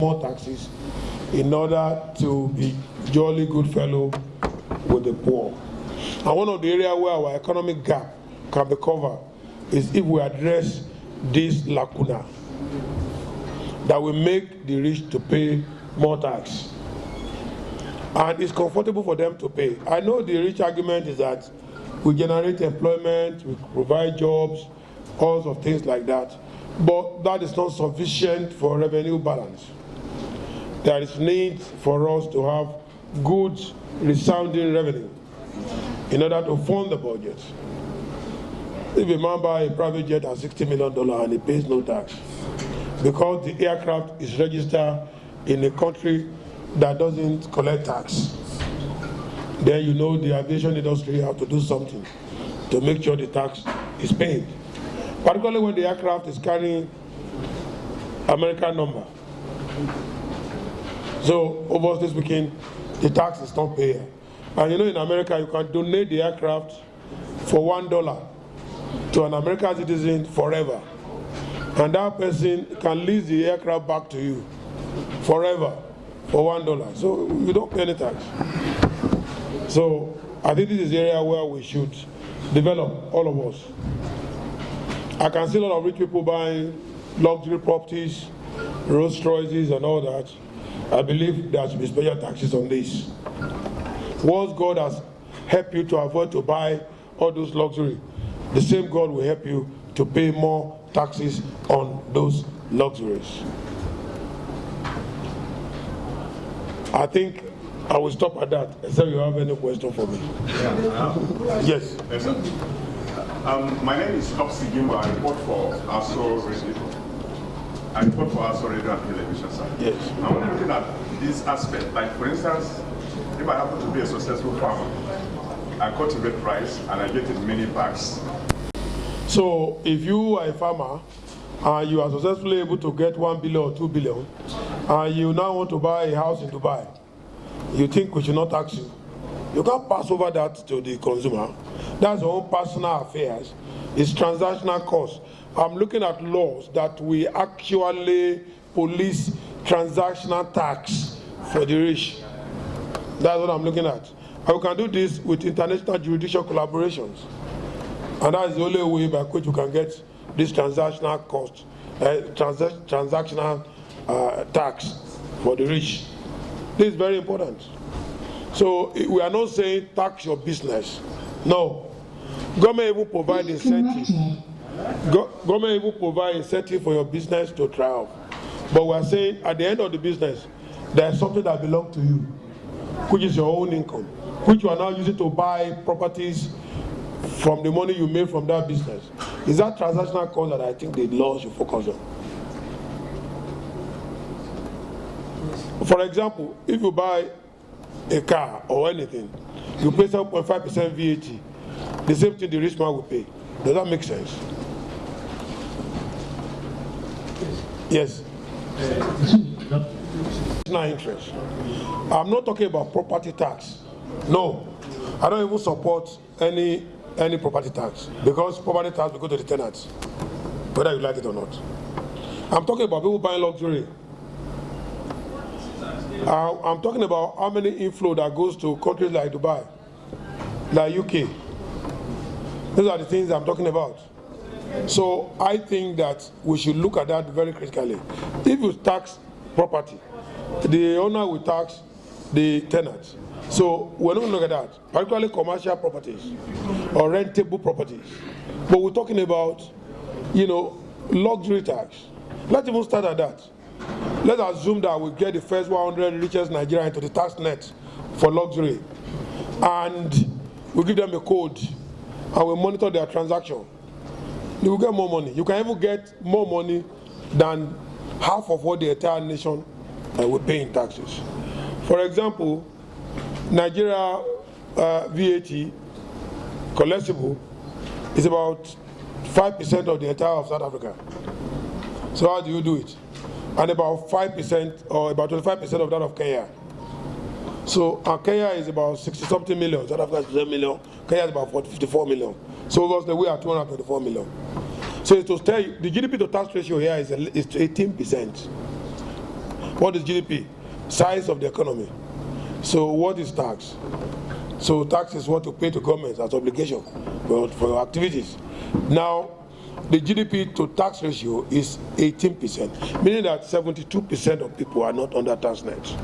more taxes in order to be jolly good fellow with the poor. And one of the areas where our economic gap can be covered is if we address this lacuna that will make the rich to pay more tax. And it's comfortable for them to pay. I know the rich argument is that we generate employment, we provide jobs, all sorts of things like that. But that is not sufficient for revenue balance. There is need for us to have good, resounding revenue in order to fund the budget. If a man buys a private jet at $60 million and he pays no tax, because the aircraft is registered in a country that doesn't collect tax, then you know the aviation industry have to do something to make sure the tax is paid. Particularly when the aircraft is carrying American number. So, obviously speaking, the tax is not paid. And you know in America, you can donate the aircraft for $1 to an American citizen forever. And that person can lease the aircraft back to you forever for $1. So you don't pay any tax. So I think this is the area where we should develop, all of us. I can see a lot of rich people buying luxury properties, Rolls Royces and all that. I believe there should be special taxes on this. Once God has helped you to avoid to buy all those luxury, the same God will help you to pay more taxes on those luxuries. I think I will stop at that, except you have any question for me. Yes. Yes, sir. My name is Topsy Gimbo. I report for ASO Radio. I report for ASO Radio and Television, sir. Yes. I'm looking at this aspect. Like, for instance, if I happen to be a successful farmer, I cultivate rice and I get in many bags. So, if you are a farmer and you are successfully able to get 1 billion or 2 billion, and you now want to buy a house in Dubai, you think we should not tax you? You can't pass over that to the consumer. That's your own personal affairs. It's transactional cost. I'm looking at laws that we actually police transactional tax for the rich. That's what I'm looking at. And we can do this with international judicial collaborations. And that is the only way by which you can get this transactional cost, transactional tax for the rich. This is very important. So we are not saying tax your business. No. Government even provide incentive. Government even provide incentive for your business to triumph. But we are saying at the end of the business, there is something that belongs to you, which is your own income, which you are now using to buy properties from the money you made from that business. Is that transactional cost that I think the law should focus on? For example, if you buy a car or anything, you pay 7.5% VAT. The same thing the rich man will pay. Does that make sense? Yes. No interest. I'm not talking about property tax. No, I don't even support any property tax, because property tax will go to the tenants, whether you like it or not. I'm talking about people buying luxury. I'm talking about how many inflow that goes to countries like Dubai, like UK. Those are the things I'm talking about. So I think that we should look at that very critically. If you tax property, the owner will tax the tenants. So we're not going to look at that, particularly commercial properties or rentable properties. But we're talking about, luxury tax. Let's even start at that. Let's assume that we get the first 100 richest Nigerians into the tax net for luxury, and we give them a code, and we monitor their transaction. You will get more money. You can even get more money than half of what the entire nation will pay in taxes. For example, Nigeria VAT collectible is about 5% of the entire of South Africa. So how do you do it? And about 5% or about 25% of that of Kenya. So Kenya is about 60-something million. South Africa is 10 million. Kenya is about 54 million. So obviously we are 224 million. So to tell you, the GDP to tax ratio here is 18%. What is GDP? Size of the economy. So what is tax? So tax is what you pay to government as obligation for your activities. Now, the GDP to tax ratio is 18%, meaning that 72% of people are not under tax net.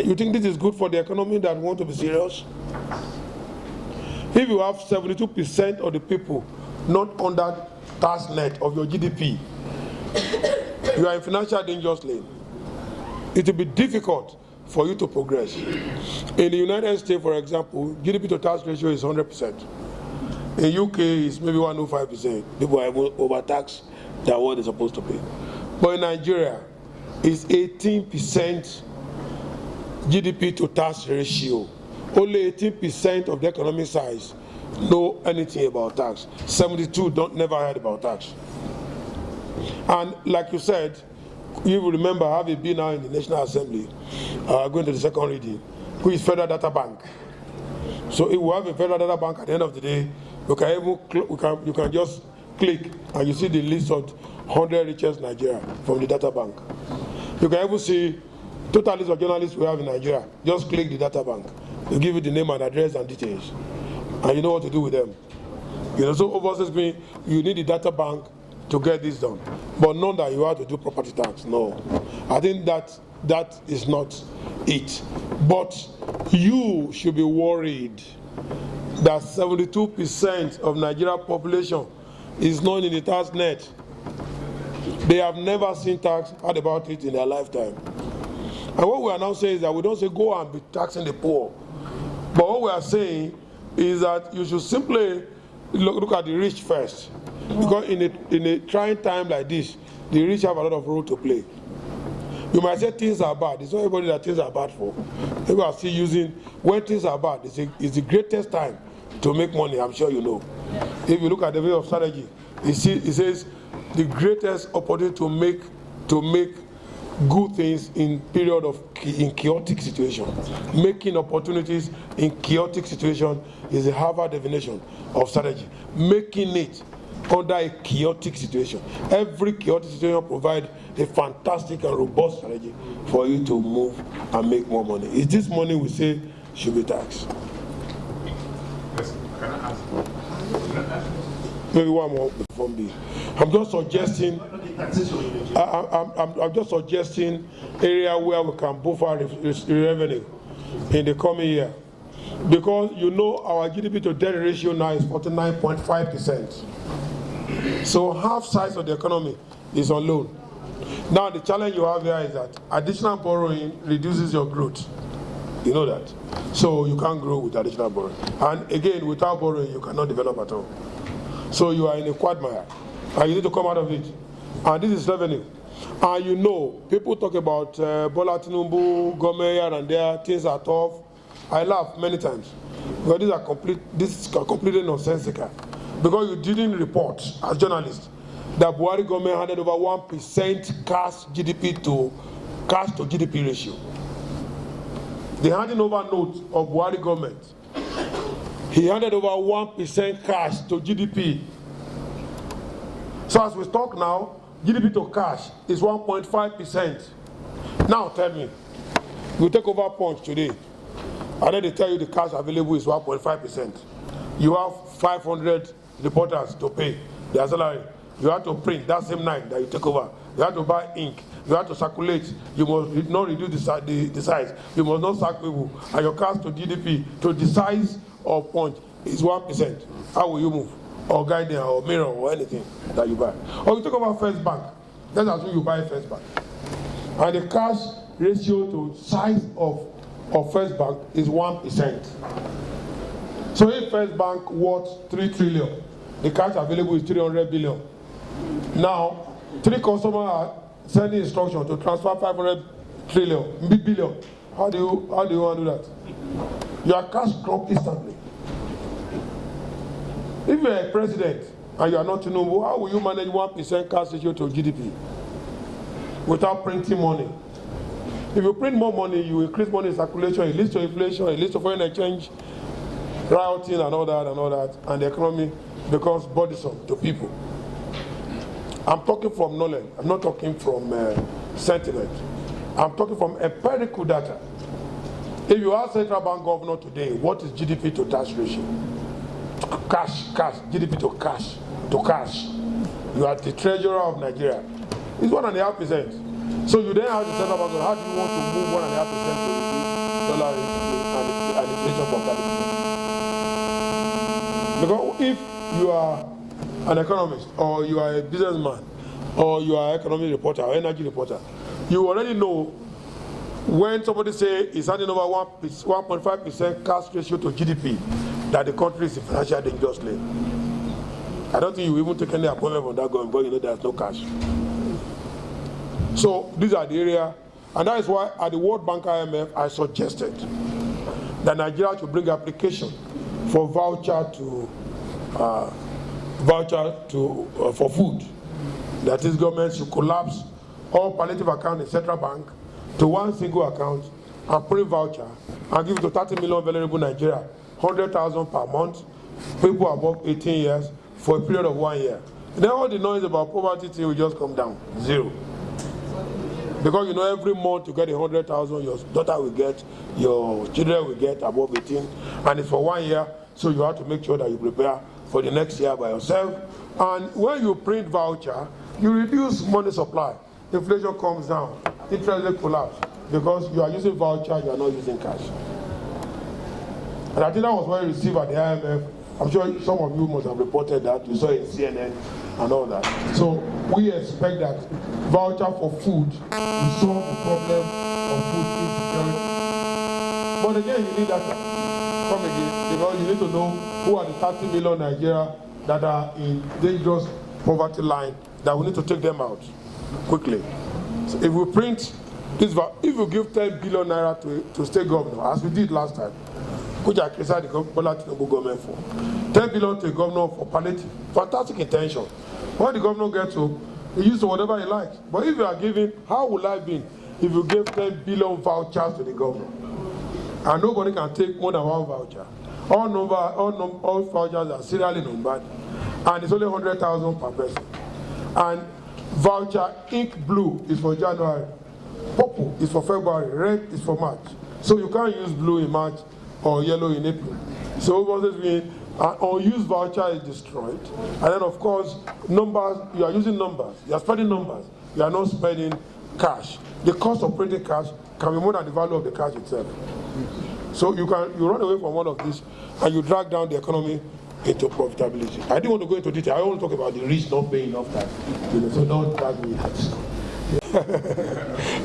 You think this is good for the economy that want to be serious? If you have 72% of the people not under tax net of your GDP, you are in financial danger lane. It will be difficult for you to progress. In the United States, for example, GDP to tax ratio is 100%. In UK, it's maybe 105%. People are overtaxed than what they're supposed to pay. But in Nigeria, it's 18% GDP to tax ratio. Only 18% of the economic size know anything about tax. 72 don't never heard about tax. And like you said, you will remember having been now in the National Assembly, going to the second reading, which is Federal Data Bank. So if we have a Federal Data Bank at the end of the day, you can just click and you see the list of 100 richest Nigeria from the data bank. You can even see total list of journalists we have in Nigeria. Just click the data bank. They give you the name and address and details, and you know what to do with them. You know, so obviously you need the data bank to get this done, but not that you have to do property tax. No, I think that is not it. But you should be worried that 72% of Nigeria population is not in the tax net. They have never seen tax, heard about it in their lifetime. And what we are now saying is that we don't say go and be taxing the poor. But what we are saying is that you should simply look at the rich first. Because in a trying time like this, the rich have a lot of role to play. You might say things are bad. It's not everybody that things are bad for. People are still using, when things are bad, it's the greatest time to make money, I'm sure you know. If you look at the way of strategy, it says the greatest opportunity to make good things in period of chaotic situation. Making opportunities in chaotic situation is a Harvard definition of strategy. Making it under a chaotic situation. Every chaotic situation provides a fantastic and robust strategy for you to move and make more money. Is this money we say should be taxed? Yes, can I ask? Maybe one more before me. I'm just suggesting. I'm just suggesting area where we can buffer revenue in the coming year, because you know our GDP to debt ratio now is 49.5%. So half size of the economy is on loan. Now the challenge you have here is that additional borrowing reduces your growth. You know that. So you can't grow with additional borrowing. And again, without borrowing, you cannot develop at all. So you are in a quagmire, and you need to come out of it. And this is revenue. And you know, people talk about Bola Tinubu, Gome here and there, things are tough. I laugh many times. Because this is completely nonsensical. Because you didn't report, as journalists, that Buhari government handed over 1% cash to GDP ratio. The handing over note of Buhari government, he handed over 1% cash to GDP. So as we talk now, GDP to cash is 1.5%. Now tell me, you take over Punch today, and then they tell you the cash available is 1.5%. You have 500 reporters to pay their salary. You have to print that same night that you take over. You have to buy ink. You have to circulate. You must not reduce the size. You must not sack people. And your cash to GDP, to the size of Punch, is 1%. How will you move? Or Guardian, or Mirror, or anything that you buy. Or you talk about First Bank. Let's assume you buy First Bank. And the cash ratio to size of First Bank is 1%. So if First Bank worth 3 trillion, the cash available is 300 billion. Now, 3 customers are sending instruction to transfer 500 billion. How do you want to do that? Your cash drop instantly. If you are a president and you are not Tinubu, how will you manage 1% cash ratio to GDP without printing money? If you print more money, you increase money in circulation, it leads to inflation, it leads to foreign exchange, rioting and all that, and the economy becomes burdensome to people. I'm talking from knowledge. I'm not talking from sentiment. I'm talking from empirical data. If you ask central bank governor today, what is GDP to tax ratio? Cash, GDP to cash. You are the treasurer of Nigeria. It's 1.5%. So you then have the central bank governor, how do you want to move 1.5% to reduce dollar rate and inflation from that? Because if you are an economist, or you are a businessman, or you are an economic reporter or energy reporter, you already know when somebody say is handing over 1.5% cash ratio to GDP, that the country is in financial dangerous lane. I don't think you even take any appointment from that government, but you know there's no cash. So these are the area, and that is why at the World Bank IMF I suggested that Nigeria should bring application for voucher for food. That is, government should collapse all palliative accounts in central bank to one single account and print voucher and give it to 30 million vulnerable Nigeria, 100,000 per month, people above 18 years for a period of 1 year. And then all the noise about poverty thing will just come down, zero. Because you know every month you get 100,000, your daughter will get, your children will get above 18, and it's for 1 year, so you have to make sure that you prepare for the next year by yourself. And when you print voucher, you reduce money supply. Inflation comes down, interest rate collapse, because you are using voucher, you are not using cash. And I think that was what you received at the IMF. I'm sure some of you must have reported that, you saw it in CNN and all that. So we expect that voucher for food will solve the problem of food insecurity. But again, you need that come again, because you need to know who are the 30 million Nigeria that are in dangerous poverty line, that we need to take them out quickly. So if we print this, if we give 10 billion naira to state governor, as we did last time, which I criticized the Bola Tinubu government for, 10 billion to the governor for palliative, fantastic intention. When the governor gets home, he uses whatever he likes. But if you are giving, how would life be if you give 10 billion vouchers to the governor? And nobody can take more than one voucher. All vouchers are serially numbered, and it's only 100,000 per person. And voucher ink blue is for January, purple is for February, red is for March. So you can't use blue in March or yellow in April. So what does this mean? An unused voucher is destroyed. And then of course, numbers, you are using numbers, you are spending numbers, you are not spending cash. The cost of printing cash can be more than the value of the cash itself. So you run away from one of these and you drag down the economy into profitability. I didn't want to go into detail. I want to talk about the rich not paying enough tax. So don't drag me that.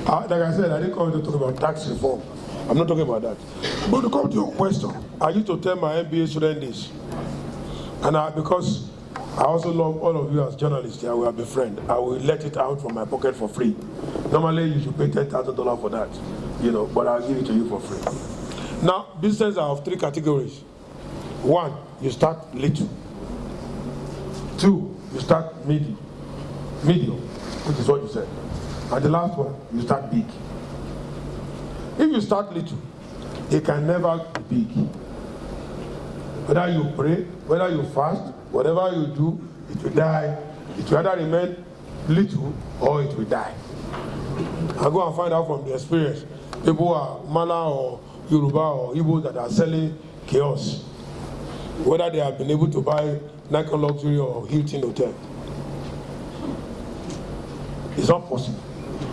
Like I said, I didn't come to talk about tax reform. I'm not talking about that. But to come to your question, I used to tell my MBA students this. And because I also love all of you as journalists, I will be friend. I will let it out from my pocket for free. Normally you should pay $10,000 for that, but I'll give it to you for free. Now, businesses are of three categories. One, you start little. Two, you start medium, which is what you said. And the last one, you start big. If you start little, it can never be big. Whether you pray, whether you fast, whatever you do, it will die. It will either remain little or it will die. I'll go and find out from the experience. People who are Mala or Yoruba or Igbo that are selling chaos, whether they have been able to buy Nikon Luxury or Hilton Hotel. It's not possible.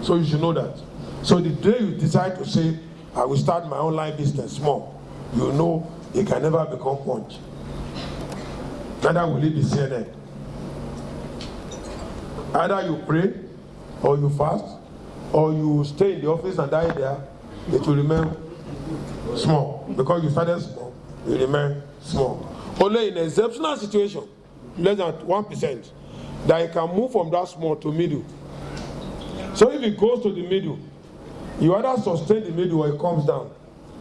So you should know that. So the day you decide to say, I will start my online business small, you know it can never become Punch. Neither will it be CNN. Either you pray, or you fast, or you stay in the office and die there, it will remain small. Because you started small, it will remain small. Only in an exceptional situation, less than 1%, that it can move from that small to middle. So if it goes to the middle, you either sustain the middle or it comes down.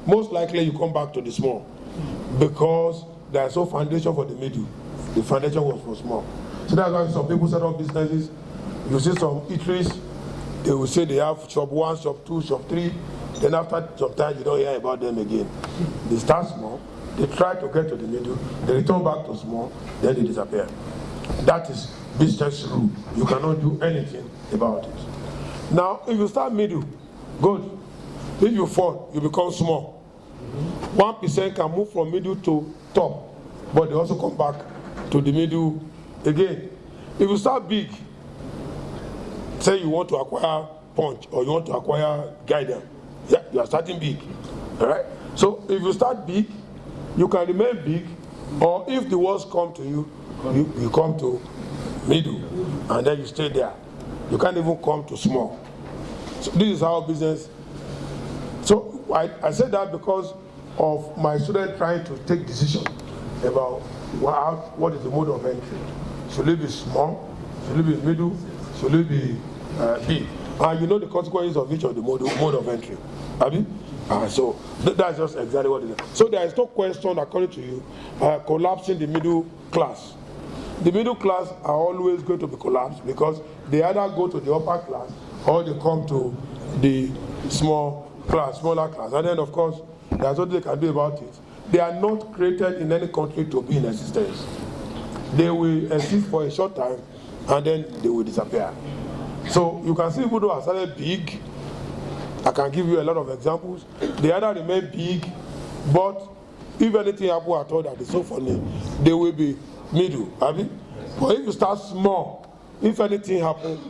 Most likely you come back to the small, because there is no foundation for the middle. The foundation was for small. So that's why some people set up businesses. You see some eateries, they will say they have shop 1, shop 2, shop 3. Then after some time, you don't hear about them again. They start small, they try to get to the middle, they return back to small, then they disappear. That is business rule. You cannot do anything about it. Now, if you start middle, Good. If you fall, you become small. 1% can move from middle to top, but they also come back to the middle again. If you start big, say you want to acquire punch or you want to acquire guidance, yeah, you are starting big. All right. So if you start big, you can remain big, or if the worst come to you, you come to middle, and then you stay there. You can't even come to small. So this is how business. So I said that because of my student trying to take decision about what is the mode of entry. Should it be small? Should it be middle? Should it be big? And you know the consequences of each of the mode of entry. Abi? So that's just exactly what it is. So there is no question, according to you, collapsing the middle class. The middle class are always going to be collapsed because they either go to the upper class or they come to the smaller class. And then, of course, there's what they can do about it. They are not created in any country to be in existence. They will exist for a short time and then they will disappear. So you can see people who are started big. I can give you a lot of examples. They either remain big, but if anything happens at all that is so funny, they will be middle. Abi? But if you start small, if anything happens,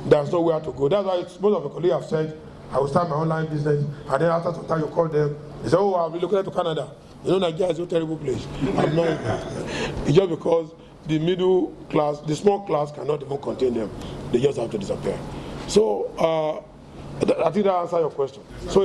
there's nowhere to go. That's why most of the colleagues have said, I will start my online business, and then after some time you call them, they say, oh, I'll be looking to Canada. You know, Nigeria is a terrible place. I'm not. It's just because the middle class, the small class cannot even contain them. They just have to disappear. So, I think that answers your question. So